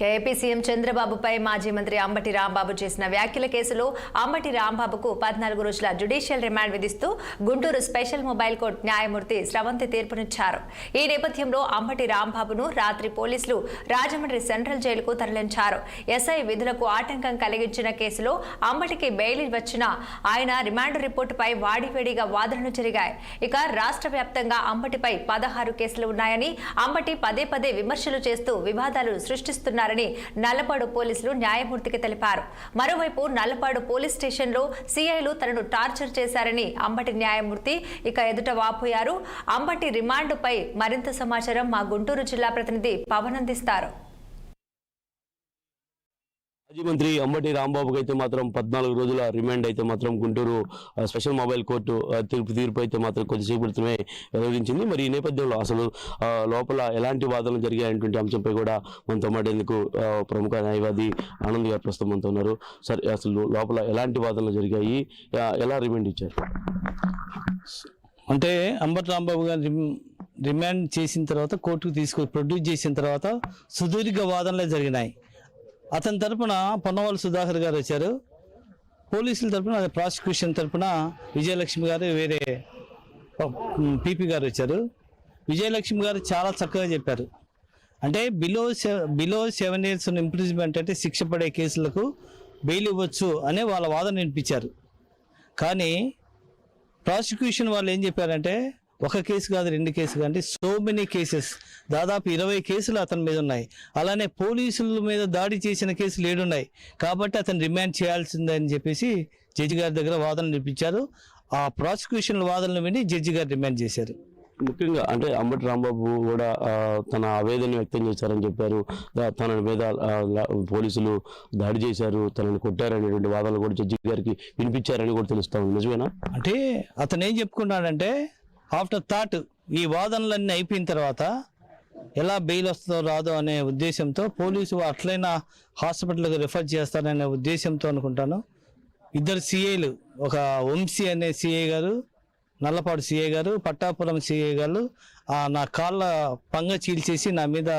AP CM చంద్రబాబుపై మాజీ మంత్రి అంబటి రాంబాబు చేసిన వ్యాఖ్యల కేసులో అంబటి రాంబాబుకు 14 రోజుల జ్యుడిషియల్ రిమాండ్ విధిస్తూ గుంటూరు స్పెషల్ మొబైల్ కోర్టు న్యాయమూర్తి స్రవంతి తీర్పునిచ్చారు. ఈ నేపథ్యంలో అంబటి రాంబాబును రాత్రి పోలీసులు రాజమండ్రి సెంట్రల్ జైలుకు తరలించారు. ఎస్ఐ విధులకు ఆటంకం కలిగించిన కేసులో అంబటికి బెయిల్ వచ్చిన ఆయన రిమాండ్ రిపోర్టుపై వాడివేడిగా వాదనలు జరిగాయి. ఇక రాష్ట్ర వ్యాప్తంగా అంబటిపై 16 కేసులు ఉన్నాయని, అంబటి పదే పదే విమర్శలు చేస్తూ వివాదాలు సృష్టిస్తున్నారు నల్లపాడు పోలీసులు న్యాయమూర్తికి తెలిపారు. మరోవైపు నల్లపాడు పోలీస్ స్టేషన్లో సీఐలు తనను టార్చర్ చేశారని అంబటి న్యాయమూర్తి ఎదుట వాపోయారు. అంబటి రిమాండ్పై మరింత సమాచారం మా గుంటూరు జిల్లా ప్రతినిధి పవన్ అందిస్తారు. మాజీ మంత్రి అంబటి రాంబాబుకి అయితే మాత్రం 14 రోజుల రిమాండ్ అయితే మాత్రం గుంటూరు స్పెషల్ మొబైల్ కోర్టు తీర్పు అయితే మాత్రం కొద్దిసేపు క్రితమే వెల్లడించింది. మరి ఈ నేపథ్యంలో అసలు లోపల ఎలాంటి వాదనలు జరిగాయనేటువంటి అంశంపై కూడా మనతో మాట్లాడేందుకు ప్రముఖ న్యాయవాది ఆనంద్ గారు ప్రస్తుతం మనతో ఉన్నారు. సరే, అసలు లోపల ఎలాంటి వాదనలు జరిగాయి, ఎలా రిమాండ్ ఇచ్చారు? అంటే అంబటి రాంబాబు గారు రిమాండ్ చేసిన తర్వాత కోర్టుకు ప్రొడ్యూస్ చేసిన తర్వాత సుదీర్ఘ వాదనలే జరిగినాయి. అతని తరపున పొన్నవాళ్ళ సుధాకర్ గారు వచ్చారు. పోలీసుల తరపున, ప్రాసిక్యూషన్ తరపున విజయలక్ష్మి గారు, వేరే పీపీ గారు వచ్చారు. విజయలక్ష్మి గారు చాలా చక్కగా చెప్పారు. అంటే బిలో 7 years ఇంప్రిజ్మెంట్ అంటే శిక్ష పడే కేసులకు బెయిల్ ఇవ్వచ్చు అనే వాళ్ళ వాదన వినిపించారు. కానీ ప్రాసిక్యూషన్ వాళ్ళు ఏం చెప్పారంటే ఒక కేసు కాదు, 2 కేసులు కాదు, సో మెనీ కేసెస్, దాదాపు 20 కేసులు అతని మీద ఉన్నాయి. అలానే పోలీసుల మీద దాడి చేసిన కేసులు 7 ఉన్నాయి. కాబట్టి అతను రిమాండ్ చేయాల్సిందని చెప్పేసి జడ్జి గారి దగ్గర వాదన వినిపించారు. ఆ ప్రాసిక్యూషన్ వాదనలు విని జడ్జి గారు రిమాండ్ చేశారు. ముఖ్యంగా అంటే అంబటి రాంబాబు కూడా తన ఆవేదన వ్యక్తం చేశారని చెప్పారు. తన మీద పోలీసులు దాడి చేశారు, తనని కొట్టారనేటువంటి వాదనలు కూడా జడ్జి గారికి వినిపించారని కూడా తెలుస్తాం. నిజమేనా? అంటే అతను ఏం చెప్పుకున్నాడంటే, ఆఫ్టర్ థాట్ ఈ వాదనలన్నీ అయిపోయిన తర్వాత ఎలా బెయిల్ వస్తుందో రాదో అనే ఉద్దేశంతో పోలీసు అట్లయినా హాస్పిటల్కి రిఫర్ చేస్తారనే ఉద్దేశంతో అనుకుంటాను 2 సిఐలు, ఒక వంశీ అనే సిఐ గారు, నల్లపాడు సిఐ గారు, పట్టాపురం సిఐ గారు నా కాళ్ళ పంగ చీల్చేసి నా మీద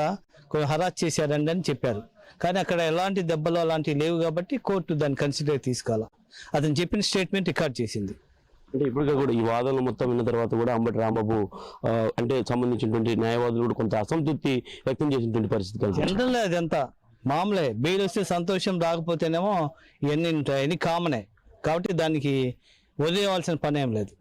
హరాస్ చేశారండి అని చెప్పారు. కానీ అక్కడ ఎలాంటి దెబ్బలు అలాంటివి లేవు కాబట్టి కోర్టు దాన్ని కన్సిడర్ తీసుకోవాలి. అతను చెప్పిన స్టేట్మెంట్ రికార్డ్ చేసింది. అంటే ఇప్పటికే కూడా ఈ వాదనలు మొత్తం విన్న తర్వాత కూడా అంబటి రాంబాబు అంటే సంబంధించినటువంటి న్యాయవాదులు కూడా కొంత అసంతృప్తి వ్యక్తం చేసినటువంటి పరిస్థితి. జనరల్ అదంతా మామూలే, బెయిల్ వస్తే సంతోషం, రాకపోతేనేమో ఇవన్నీ ఉంటాయని కామనే. కాబట్టి దానికి వదిలేయవలసిన పని ఏం లేదు.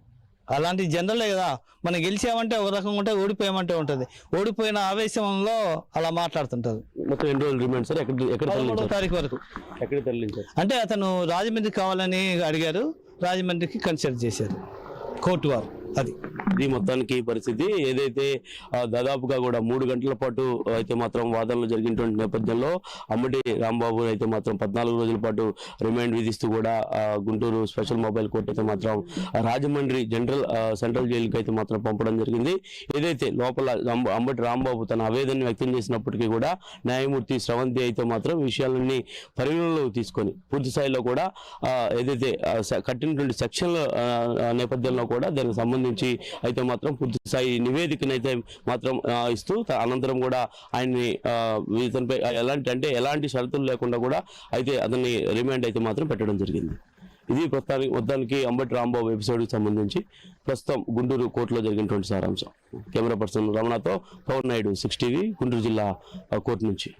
అలాంటి జనరలే కదా, మనం గెలిచామంటే ఒక రకంగా ఉంటే, ఓడిపోయామంటే ఉంటుంది. ఓడిపోయిన ఆవేశంలో అలా మాట్లాడుతుంటారు. మొత్తం ఎన్ని రోజులు రిమాండ్ సార్? ఎక్కడ 13వ తారీఖు వరకు. ఎక్కడ తరలించారు? అంటే అతను రాజమండ్రి కావాలని అడిగారు, రాజమండ్రికి కన్సిడర్ చేశారు కోర్టు వారు. ఇది మొత్తానికి పరిస్థితి. ఏదైతే దాదాపుగా కూడా 3 గంటల పాటు అయితే మాత్రం వాదనలు జరిగినటువంటి నేపథ్యంలో అంబటి రాంబాబు అయితే మాత్రం 14 రోజుల పాటు రిమాండ్ విధిస్తూ కూడా గుంటూరు స్పెషల్ మొబైల్ కోర్టు అయితే మాత్రం రాజమండ్రి సెంట్రల్ జైలుకి అయితే మాత్రం పంపడం జరిగింది. ఏదైతే లోపల అంబటి రాంబాబు తన ఆవేదన వ్యక్తం చేసినప్పటికీ కూడా న్యాయమూర్తి స్రవంతి అయితే మాత్రం విషయాలన్నీ పరిగణనలోకి తీసుకొని పూర్తి స్థాయిలో కూడా ఏదైతే కట్టినటువంటి సెక్షన్ల నేపథ్యంలో కూడా దానికి సంబంధించి అయితే మాత్రం పూర్తి స్థాయి నివేదికనైతే మాత్రం ఇస్తూ అనంతరం కూడా ఆయన్ని ఇతనిపై ఎలాంటి షరతులు లేకుండా కూడా అయితే అతన్ని రిమాండ్ అయితే మాత్రం పెట్టడం జరిగింది. ఇది మొత్తానికి అంబటి రాంబాబు ఎపిసోడ్కి సంబంధించి ప్రస్తుతం గుంటూరు కోర్టులో జరిగినటువంటి సారాంశం. కెమెరా పర్సన్ రమణతో పవన్ నాయుడు, 6 TV, గుంటూరు జిల్లా కోర్టు నుంచి.